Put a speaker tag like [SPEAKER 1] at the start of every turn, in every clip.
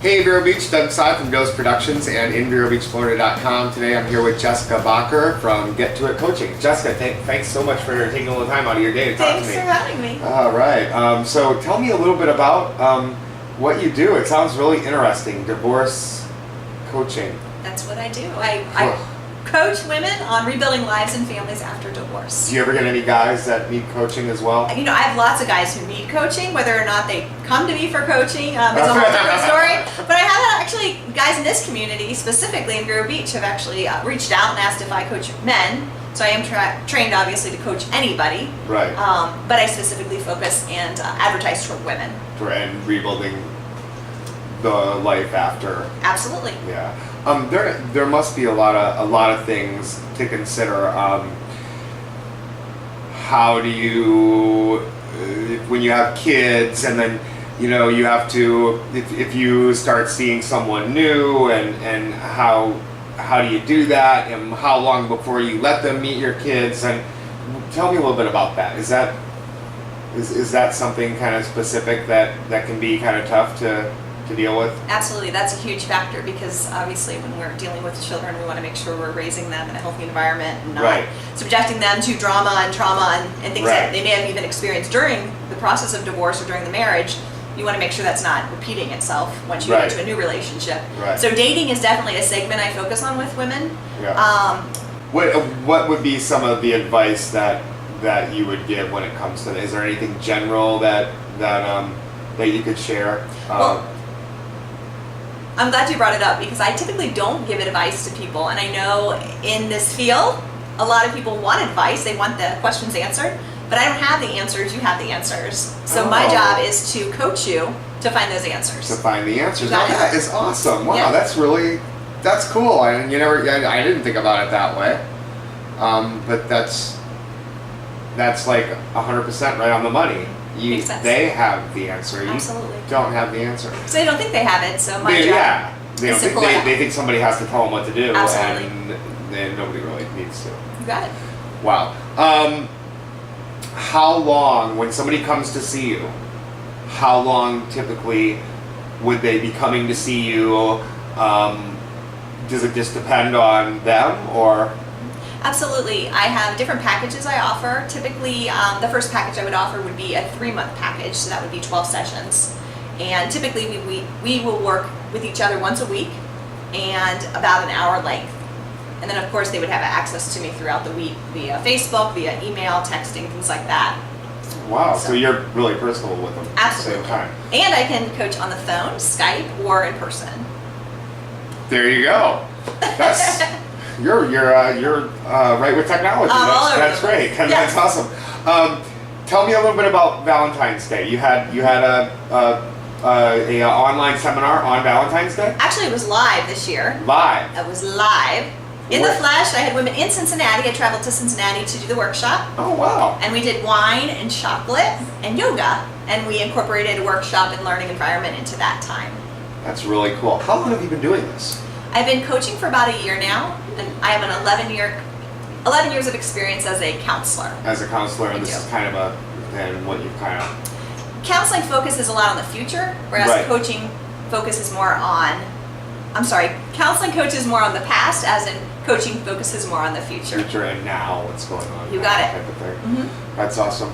[SPEAKER 1] Hey Vero Beach, Doug Sy from Dose Productions and in VeroBeachFlorida.com. Today I'm here with Jessica Bacher from Get To It Coaching. Jessica, thanks so much for taking a little time out of your day to talk to me.
[SPEAKER 2] Thanks for having me.
[SPEAKER 1] All right. So tell me a little bit about what you do. It sounds really interesting. Divorce coaching.
[SPEAKER 2] That's what I do. I coach women on rebuilding lives and families after divorce.
[SPEAKER 1] Do you ever get any guys that need coaching as well?
[SPEAKER 2] You know, I have lots of guys who need coaching, whether or not they come to me for coaching. It's a whole different story. But I have actually guys in this community, specifically in Vero Beach, have actually reached out and asked if I coach men. So I am trained, obviously, to coach anybody.
[SPEAKER 1] Right.
[SPEAKER 2] But I specifically focus and advertise toward women.
[SPEAKER 1] And rebuilding the life after.
[SPEAKER 2] Absolutely.
[SPEAKER 1] Yeah. There must be a lot of things to consider. How do you, when you have kids, and then you have to, if you start seeing someone new, and how do you do that, and how long before you let them meet your kids? And tell me a little bit about that. Is that something kind of specific that can be kind of tough to deal with?
[SPEAKER 2] Absolutely, that's a huge factor, because obviously when we're dealing with children, we want to make sure we're raising them in a healthy environment and not subjecting them to drama and trauma and things that they may have even experienced during the process of divorce or during the marriage. You want to make sure that's not repeating itself once you get into a new relationship. So dating is definitely a segment I focus on with women.
[SPEAKER 1] What would be some of the advice that you would give when it comes to that? Is there anything general that you could share?
[SPEAKER 2] Well, I'm glad you brought it up, because I typically don't give advice to people, and I know in this field a lot of people want advice, they want the questions answered, but I don't have the answers, you have the answers. So my job is to coach you to find those answers.
[SPEAKER 1] To find the answers. Now that is awesome. Wow, that's cool. I didn't think about it that way. But that's like 100% right on the money. They have the answer.
[SPEAKER 2] Absolutely.
[SPEAKER 1] You don't have the answer.
[SPEAKER 2] So they don't think they have it, so my job
[SPEAKER 1] is to pull it out. They think somebody has to tell them what to do.
[SPEAKER 2] Absolutely.
[SPEAKER 1] And then nobody really needs to.
[SPEAKER 2] You got it.
[SPEAKER 1] Wow. How long, when somebody comes to see you, how long typically would they be coming to see you? Does it just depend on them, or?
[SPEAKER 2] Absolutely. I have different packages I offer. Typically, the first package I would offer would be a 3-month package, so that would be 12 sessions. And typically, we will work with each other once a week and about an hour length. And then, of course, they would have access to me throughout the week via Facebook, via email, texting, things like that.
[SPEAKER 1] Wow, so you're really personable with them at the same time.
[SPEAKER 2] And I can coach on the phone, Skype, or in person.
[SPEAKER 1] There you go. That's you're right with technology. That's great.
[SPEAKER 2] Yes.
[SPEAKER 1] That's awesome. Tell me a little bit about Valentine's Day. You had a online seminar on Valentine's Day?
[SPEAKER 2] Actually, it was live this year.
[SPEAKER 1] Live?
[SPEAKER 2] It was live. In the flesh. I had women in Cincinnati. I traveled to Cincinnati to do the workshop.
[SPEAKER 1] Oh, wow.
[SPEAKER 2] And we did wine and chocolate and yoga. And we incorporated a workshop and learning environment into that time.
[SPEAKER 1] That's really cool. How long have you been doing this?
[SPEAKER 2] I've been coaching for about a year now. And I have an 11 years of experience as a counselor.
[SPEAKER 1] As a counselor, and this is kind of what you kind of...
[SPEAKER 2] Counseling focuses a lot on the future, whereas coaching focuses more on... counseling coaches more on the past, as in coaching focuses more on the future.
[SPEAKER 1] Future and now, what's going on.
[SPEAKER 2] You got it.
[SPEAKER 1] Type of thing. That's awesome.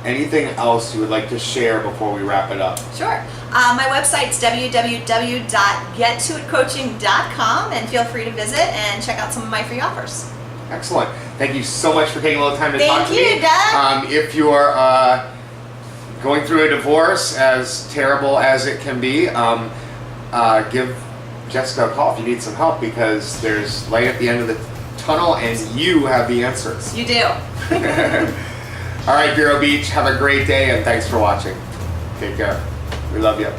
[SPEAKER 1] Anything else you would like to share before we wrap it up?
[SPEAKER 2] Sure. My website's www.gettoitcoaching.com, and feel free to visit and check out some of my free offers.
[SPEAKER 1] Excellent. Thank you so much for taking a little time to talk to me.
[SPEAKER 2] Thank you, Doug.
[SPEAKER 1] If you're going through a divorce, as terrible as it can be, give Jessica a call if you need some help, because there's light at the end of the tunnel and you have the answers.
[SPEAKER 2] You do.
[SPEAKER 1] All right, Vero Beach, have a great day and thanks for watching. Take care. We love you.